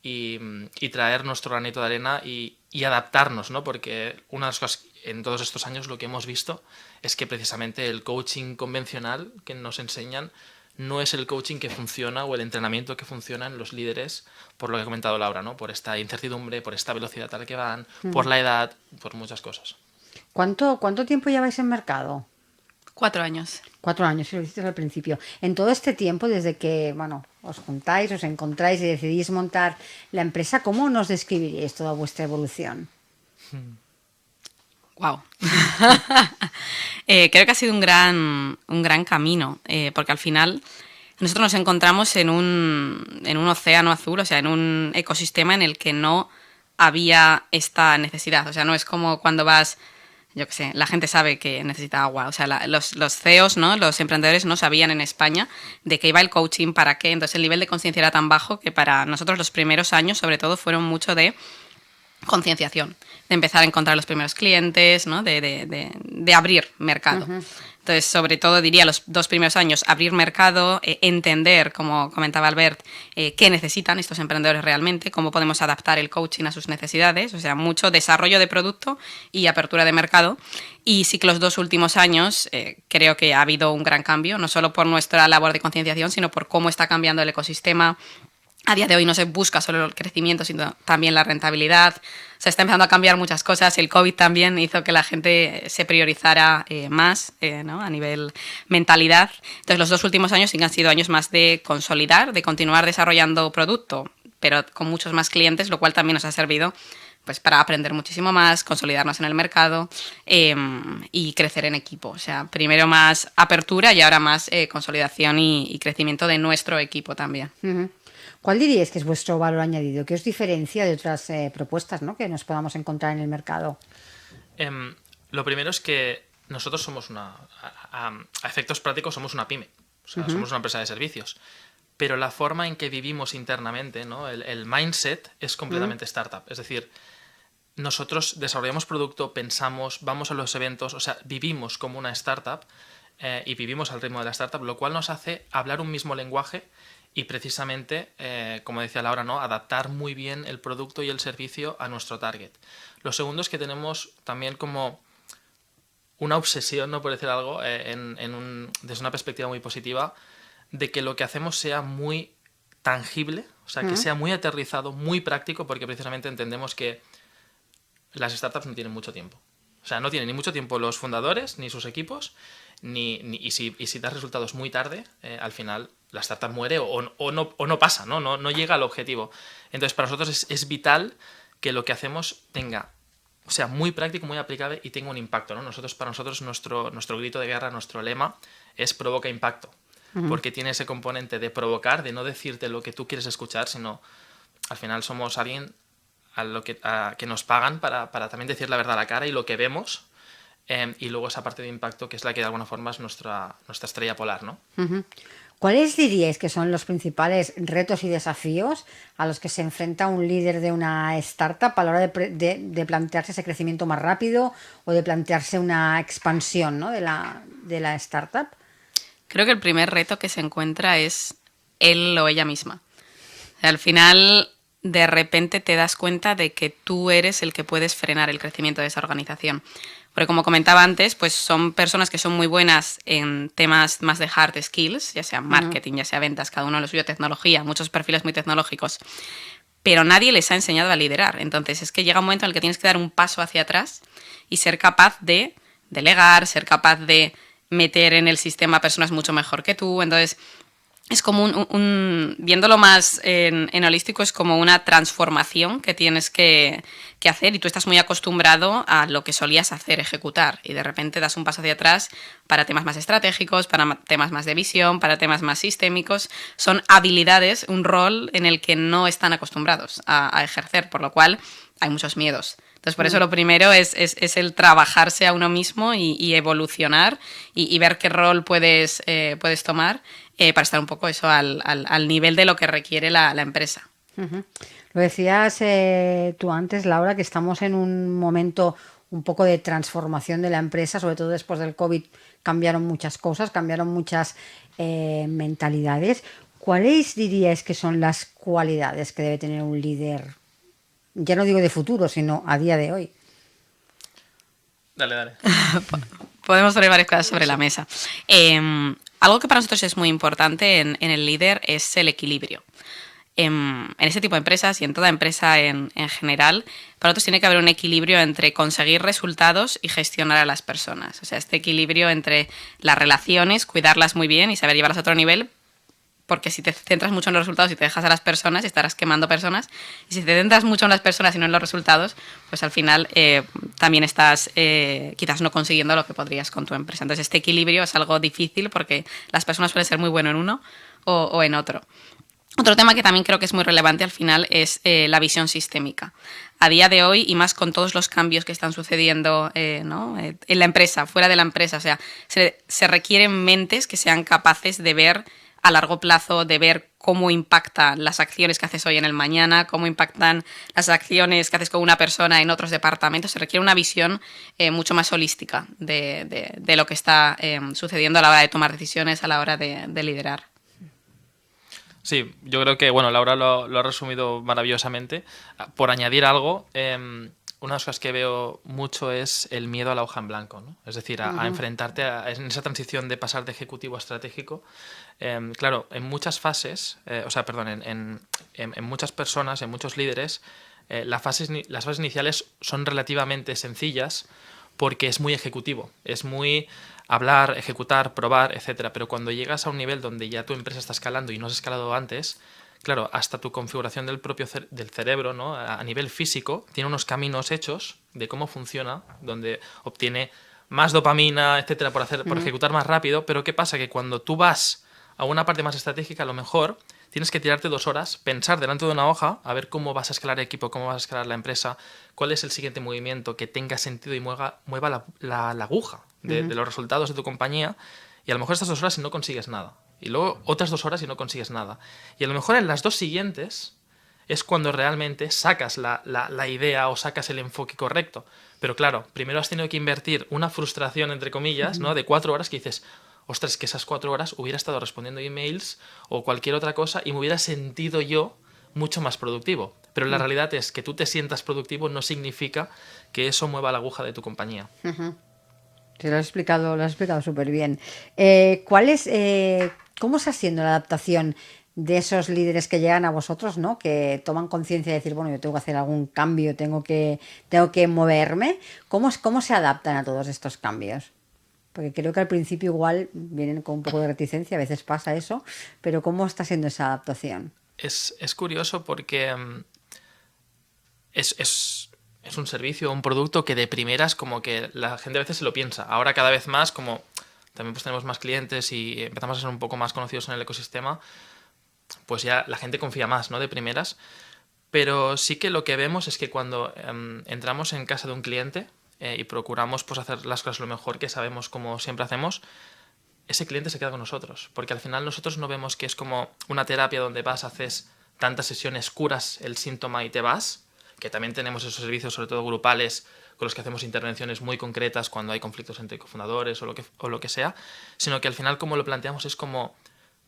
y traer nuestro granito de arena y adaptarnos, ¿no? Porque una de las cosas en todos estos años lo que hemos visto es que precisamente el coaching convencional que nos enseñan no es el coaching que funciona o el entrenamiento que funciona en los líderes, por lo que ha comentado Laura, ¿no? Por esta incertidumbre, por esta velocidad a la que van, por la edad, por muchas cosas. ¿Cuánto tiempo lleváis en mercado? 4 años. 4 años, si lo hiciste al principio. En todo este tiempo, desde que os juntáis, os encontráis y decidís montar la empresa, ¿cómo nos describiríais toda vuestra evolución? Wow. Creo que ha sido un gran camino, porque al final nosotros nos encontramos en un océano azul, o sea, en un ecosistema en el que no había esta necesidad. O sea, no es como cuando vas, yo qué sé, la gente sabe que necesita agua. O sea, los CEOs, ¿no? Los emprendedores no sabían en España de qué iba el coaching, para qué. Entonces el nivel de conciencia era tan bajo que para nosotros los primeros años, sobre todo, fueron mucho de concienciación, de empezar a encontrar los primeros clientes, ¿no? de abrir mercado. Entonces, sobre todo, diría, los 2 primeros años, abrir mercado, entender, como comentaba Albert, qué necesitan estos emprendedores realmente, cómo podemos adaptar el coaching a sus necesidades, o sea, mucho desarrollo de producto y apertura de mercado. Y sí que los 2 últimos años creo que ha habido un gran cambio, no solo por nuestra labor de concienciación, sino por cómo está cambiando el ecosistema. A día de hoy no se busca solo el crecimiento, sino también la rentabilidad. Se está empezando a cambiar muchas cosas. El COVID también hizo que la gente se priorizara más, ¿no? A nivel mentalidad. Entonces, los 2 últimos años sí que han sido años más de consolidar, de continuar desarrollando producto, pero con muchos más clientes, lo cual también nos ha servido pues para aprender muchísimo más, consolidarnos en el mercado y crecer en equipo. O sea, primero más apertura y ahora más consolidación y crecimiento de nuestro equipo también. ¿Cuál diríais que es vuestro valor añadido? ¿Qué os diferencia de otras propuestas, ¿no? que nos podamos encontrar en el mercado? Lo primero es que nosotros somos a efectos prácticos somos una pyme, o sea, somos una empresa de servicios, pero la forma en que vivimos internamente, ¿no? el mindset es completamente startup. Es decir, nosotros desarrollamos producto, pensamos, vamos a los eventos, o sea, vivimos como una startup y vivimos al ritmo de la startup, lo cual nos hace hablar un mismo lenguaje y precisamente, como decía Laura, ¿no? Adaptar muy bien el producto y el servicio a nuestro target. Lo segundo es que tenemos también como una obsesión, ¿no? por decir algo, desde una perspectiva muy positiva, de que lo que hacemos sea muy tangible, o sea, que sea muy aterrizado, muy práctico, porque precisamente entendemos que las startups no tienen mucho tiempo. O sea, no tienen ni mucho tiempo los fundadores, ni sus equipos, y si das resultados muy tarde, al final la startup muere o no pasa, ¿no? No llega al objetivo. Entonces, para nosotros es vital que lo que hacemos sea muy práctico, muy aplicable y tenga un impacto, ¿no? Para nosotros nuestro grito de guerra, nuestro lema es provoca impacto. porque tiene ese componente de provocar, de no decirte lo que tú quieres escuchar, sino al final somos alguien que nos pagan para también decir la verdad a la cara y lo que vemos, y luego esa parte de impacto que es la que de alguna forma es nuestra estrella polar, ¿no? ¿Cuáles diríais que son los principales retos y desafíos a los que se enfrenta un líder de una startup a la hora de plantearse ese crecimiento más rápido o de plantearse una expansión, ¿no?, de la startup? Creo que el primer reto que se encuentra es él o ella misma. Al final, de repente te das cuenta de que tú eres el que puedes frenar el crecimiento de esa organización. Porque como comentaba antes, pues son personas que son muy buenas en temas más de hard skills, ya sea marketing, ya sea ventas, cada uno lo suyo, tecnología, muchos perfiles muy tecnológicos, pero nadie les ha enseñado a liderar. Entonces es que llega un momento en el que tienes que dar un paso hacia atrás y ser capaz de delegar, ser capaz de meter en el sistema a personas mucho mejor que tú. Entonces es como viéndolo más en holístico, es como una transformación que tienes que hacer, y tú estás muy acostumbrado a lo que solías hacer, ejecutar, y de repente das un paso hacia atrás para temas más estratégicos, para temas más de visión, para temas más sistémicos. Son habilidades, un rol en el que no están acostumbrados a ejercer, por lo cual hay muchos miedos. Entonces, por eso lo primero es el trabajarse a uno mismo y evolucionar y ver qué rol puedes tomar para estar un poco eso al nivel de lo que requiere la empresa. Lo decías tú antes, Laura, que estamos en un momento un poco de transformación de la empresa, sobre todo después del COVID cambiaron muchas cosas, cambiaron muchas mentalidades. ¿Cuáles diríais que son las cualidades que debe tener un líder? Ya no digo de futuro, sino a día de hoy. Dale. Podemos poner varias cosas sobre la mesa. Algo que para nosotros es muy importante en el líder es el equilibrio. En este tipo de empresas y en toda empresa en general, para nosotros tiene que haber un equilibrio entre conseguir resultados y gestionar a las personas. O sea, este equilibrio entre las relaciones, cuidarlas muy bien y saber llevarlas a otro nivel, porque si te centras mucho en los resultados y te dejas a las personas, estarás quemando personas. Y si te centras mucho en las personas y no en los resultados, pues al final también estás quizás no consiguiendo lo que podrías con tu empresa. Entonces este equilibrio es algo difícil porque las personas pueden ser muy buenas en uno o en otro. Otro tema que también creo que es muy relevante al final es la visión sistémica. A día de hoy, y más con todos los cambios que están sucediendo ¿no? En la empresa, fuera de la empresa, o sea, se requieren mentes que sean capaces de ver a largo plazo, de ver cómo impactan las acciones que haces hoy en el mañana, cómo impactan las acciones que haces con una persona en otros departamentos. Se requiere una visión mucho más holística de lo que está sucediendo a la hora de tomar decisiones, a la hora de liderar. Sí, yo creo que Laura lo ha resumido maravillosamente. Por añadir algo, una de las cosas que veo mucho es el miedo a la hoja en blanco, ¿no? Es decir, a enfrentarte en esa transición de pasar de ejecutivo a estratégico. Claro, en muchas fases, en muchas personas, en muchos líderes, las fases iniciales son relativamente sencillas porque es muy ejecutivo, es muy hablar, ejecutar, probar, etcétera. Pero cuando llegas a un nivel donde ya tu empresa está escalando y no has escalado antes, claro, hasta tu configuración del propio del cerebro, ¿no? A nivel físico, tiene unos caminos hechos de cómo funciona, donde obtiene más dopamina, etcétera, por ejecutar más rápido. Pero ¿qué pasa? Que cuando tú vas a una parte más estratégica, a lo mejor tienes que tirarte 2 horas, pensar delante de una hoja, a ver cómo vas a escalar el equipo, cómo vas a escalar la empresa, cuál es el siguiente movimiento que tenga sentido y mueva la aguja de los resultados de tu compañía. Y a lo mejor estas 2 horas y no consigues nada. Y luego otras 2 horas y no consigues nada. Y a lo mejor en las 2 siguientes es cuando realmente sacas la idea o sacas el enfoque correcto. Pero claro, primero has tenido que invertir una frustración, entre comillas, ¿no? De 4 horas que dices, ostras, que esas 4 horas hubiera estado respondiendo emails o cualquier otra cosa y me hubiera sentido yo mucho más productivo. Pero la realidad es que tú te sientas productivo no significa que eso mueva la aguja de tu compañía. Te lo has explicado súper bien. ¿Cómo está siendo la adaptación de esos líderes que llegan a vosotros, ¿no? Que toman conciencia de decir, bueno, yo tengo que hacer algún cambio, tengo que moverme? ¿Cómo se adaptan a todos estos cambios? Porque creo que al principio igual vienen con un poco de reticencia, a veces pasa eso, pero ¿cómo está siendo esa adaptación? Es curioso porque es un servicio, un producto que de primeras como que la gente a veces se lo piensa. Ahora cada vez más como también pues tenemos más clientes y empezamos a ser un poco más conocidos en el ecosistema, pues ya la gente confía más, ¿no? De primeras. Pero sí que lo que vemos es que cuando entramos en casa de un cliente y procuramos pues hacer las cosas lo mejor que sabemos, como siempre hacemos, ese cliente se queda con nosotros. Porque al final nosotros no vemos que es como una terapia donde vas, haces tantas sesiones, curas el síntoma y te vas, que también tenemos esos servicios, sobre todo grupales, con los que hacemos intervenciones muy concretas cuando hay conflictos entre cofundadores o lo que sea, sino que al final como lo planteamos es como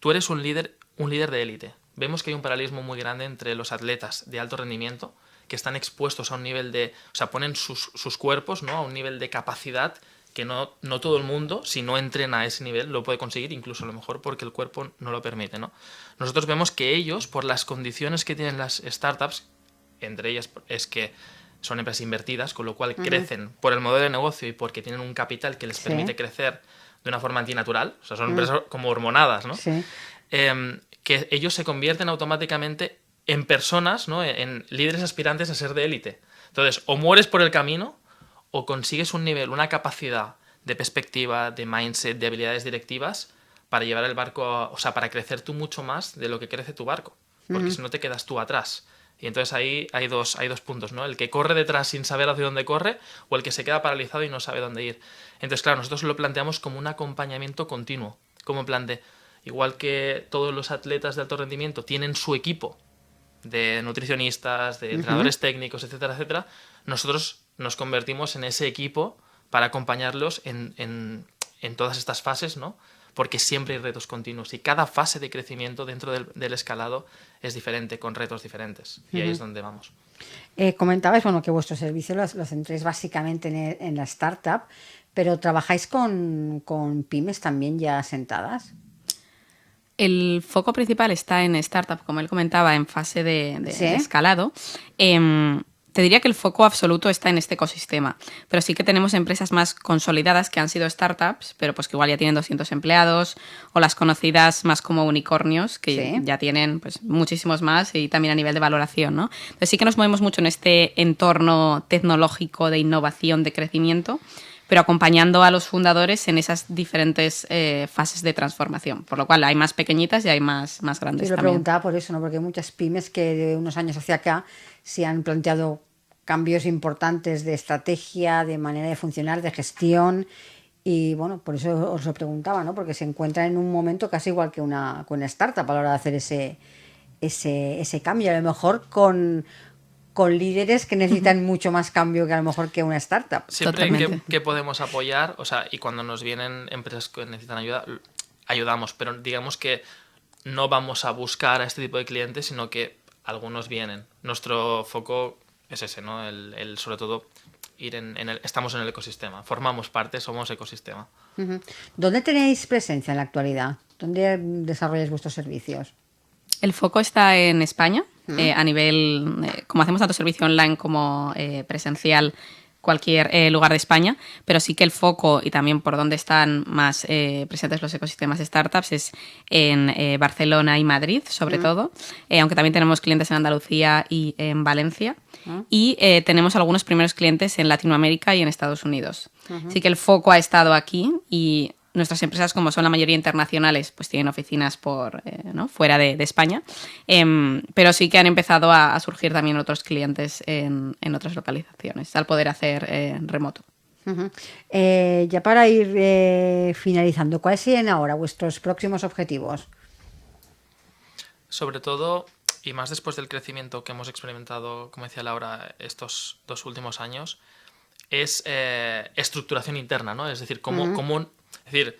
tú eres un líder de élite. Vemos que hay un paralelismo muy grande entre los atletas de alto rendimiento que están expuestos a un nivel de... O sea, ponen sus cuerpos, ¿no?, a un nivel de capacidad que no todo el mundo, si no entrena a ese nivel, lo puede conseguir, incluso a lo mejor porque el cuerpo no lo permite, ¿no? Nosotros vemos que ellos, por las condiciones que tienen las startups, entre ellas es que son empresas invertidas, con lo cual crecen por el modelo de negocio y porque tienen un capital que les permite crecer de una forma antinatural, o sea, son empresas como hormonadas, ¿no? Sí. Que ellos se convierten automáticamente en personas, ¿no?, en líderes aspirantes a ser de élite. Entonces, o mueres por el camino o consigues un nivel, una capacidad de perspectiva, de mindset, de habilidades directivas para llevar el barco, o sea, para crecer tú mucho más de lo que crece tu barco, porque si no te quedas tú atrás. Y entonces ahí hay dos puntos, ¿no? El que corre detrás sin saber hacia dónde corre o el que se queda paralizado y no sabe dónde ir. Entonces, claro, nosotros lo planteamos como un acompañamiento continuo, como en plan de, igual que todos los atletas de alto rendimiento tienen su equipo de nutricionistas, de entrenadores técnicos, etcétera, etcétera, nosotros nos convertimos en ese equipo para acompañarlos en todas estas fases, ¿no? Porque siempre hay retos continuos y cada fase de crecimiento dentro del escalado es diferente, con retos diferentes. Y ahí es donde vamos. Comentabais, bueno, que vuestros servicios los centréis básicamente en la startup, pero ¿trabajáis con pymes también ya asentadas? El foco principal está en startup, como él comentaba, en fase de ¿Sí? escalado. Te diría que el foco absoluto está en este ecosistema, pero sí que tenemos empresas más consolidadas que han sido startups, pero pues que igual ya tienen 200 empleados, o las conocidas más como unicornios, que ya tienen pues muchísimos más y también a nivel de valoración, ¿no? Entonces sí que nos movemos mucho en este entorno tecnológico de innovación, de crecimiento, pero acompañando a los fundadores en esas diferentes fases de transformación, por lo cual hay más pequeñitas y hay más grandes. Yo lo también. preguntaba por eso, ¿no? Porque hay muchas pymes que de unos años hacia acá se han planteado cambios importantes de estrategia, de manera de funcionar, de gestión, y bueno, por eso os lo preguntaba, ¿no? Porque se encuentran en un momento casi igual que una startup a la hora de hacer ese cambio, a lo mejor con líderes que necesitan mucho más cambio que a lo mejor que una startup. Siempre que podemos apoyar, o sea, y cuando nos vienen empresas que necesitan ayuda, ayudamos, pero digamos que no vamos a buscar a este tipo de clientes, sino que algunos vienen. Nuestro foco es ese, ¿no? El sobre todo ir estamos en el ecosistema, formamos parte, somos ecosistema. ¿Dónde tenéis presencia en la actualidad? ¿Dónde desarrolláis vuestros servicios? El foco está en España, a nivel, como hacemos tanto servicio online como presencial, cualquier lugar de España, pero sí que el foco y también por donde están más presentes los ecosistemas de startups es en Barcelona y Madrid, sobre todo, aunque también tenemos clientes en Andalucía y en Valencia, y tenemos algunos primeros clientes en Latinoamérica y en Estados Unidos. Así que el foco ha estado aquí y nuestras empresas, como son la mayoría internacionales, pues tienen oficinas ¿no? fuera de España, pero sí que han empezado a surgir también otros clientes en otras localizaciones, al poder hacer remoto. Ya para ir finalizando, ¿cuáles serían ahora vuestros próximos objetivos? Sobre todo, y más después del crecimiento que hemos experimentado, como decía Laura, estos 2 últimos años, es estructuración interna, ¿no? Es decir, es decir,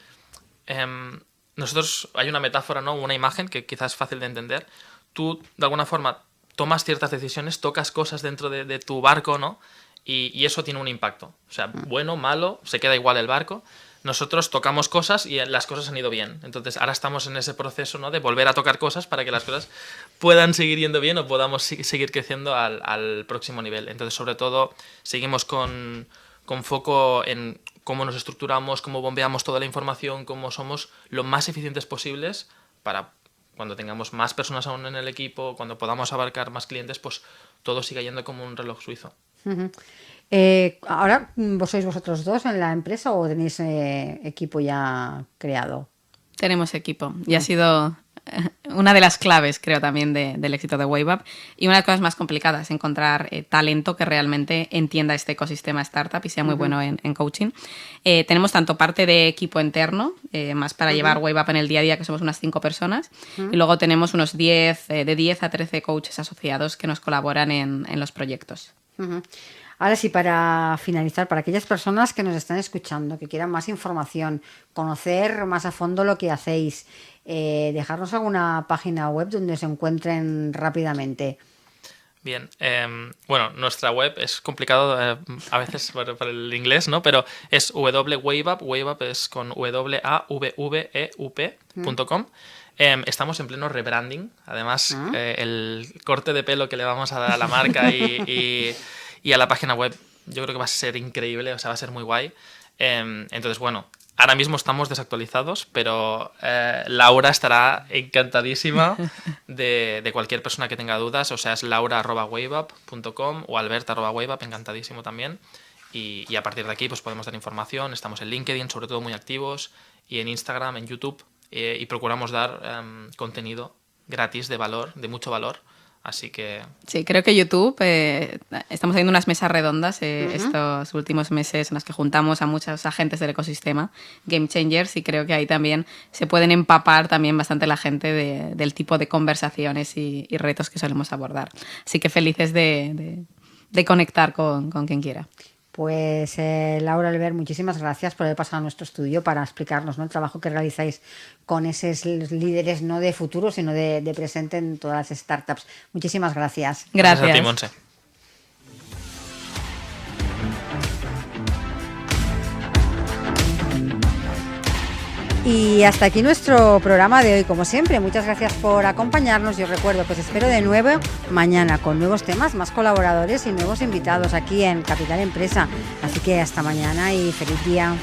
nosotros hay una metáfora, ¿no? Una imagen que quizás es fácil de entender. Tú, de alguna forma, tomas ciertas decisiones, tocas cosas dentro de tu barco, ¿no? Y eso tiene un impacto. O sea, bueno, malo, se queda igual el barco. Nosotros tocamos cosas y las cosas han ido bien. Entonces, ahora estamos en ese proceso, ¿no? De volver a tocar cosas para que las cosas puedan seguir yendo bien o podamos seguir creciendo al próximo nivel. Entonces, sobre todo, seguimos con foco en cómo nos estructuramos, cómo bombeamos toda la información, cómo somos lo más eficientes posibles para cuando tengamos más personas aún en el equipo, cuando podamos abarcar más clientes, pues todo siga yendo como un reloj suizo. ¿Ahora vos sois vosotros dos en la empresa o tenéis equipo ya creado? Tenemos equipo y ha sido una de las claves, creo, también del éxito de WaveUp, y una de las cosas más complicadas, encontrar talento que realmente entienda este ecosistema startup y sea muy bueno en coaching. Tenemos tanto parte de equipo interno, más para llevar WaveUp en el día a día, que somos unas 5 personas, y luego tenemos unos 10 a 13 coaches asociados que nos colaboran en los proyectos. Ahora sí, para finalizar, para aquellas personas que nos están escuchando, que quieran más información, conocer más a fondo lo que hacéis, dejarnos alguna página web donde se encuentren rápidamente. Bien, bueno, nuestra web es complicado a veces para el inglés, ¿no? Pero es WaveUp, WaveUp es con wavveup.com. Estamos en pleno rebranding, además el corte de pelo que le vamos a dar a la marca y a la página web yo creo que va a ser increíble, o sea, va a ser muy guay. Entonces, bueno, ahora mismo estamos desactualizados, pero Laura estará encantadísima de cualquier persona que tenga dudas, o sea, es laura@waveup.com o albert@waveup, encantadísimo también. Y a partir de aquí pues podemos dar información, estamos en LinkedIn, sobre todo muy activos, y en Instagram, en YouTube, y procuramos dar contenido gratis de valor, de mucho valor. Así que... Sí, creo que YouTube, estamos haciendo unas mesas redondas estos últimos meses en las que juntamos a muchos agentes del ecosistema, Game Changers, y creo que ahí también se pueden empapar también bastante la gente del tipo de conversaciones y retos que solemos abordar. Así que felices de conectar con quien quiera. Pues Laura, Albert, muchísimas gracias por haber pasado a nuestro estudio para explicarnos, ¿no?, el trabajo que realizáis con esos líderes no de futuro, sino de presente en todas las startups. Muchísimas gracias. Gracias a ti, Montse. Y hasta aquí nuestro programa de hoy, como siempre. Muchas gracias por acompañarnos. Yo recuerdo, pues espero de nuevo mañana con nuevos temas, más colaboradores y nuevos invitados aquí en Capital Empresa. Así que hasta mañana y feliz día.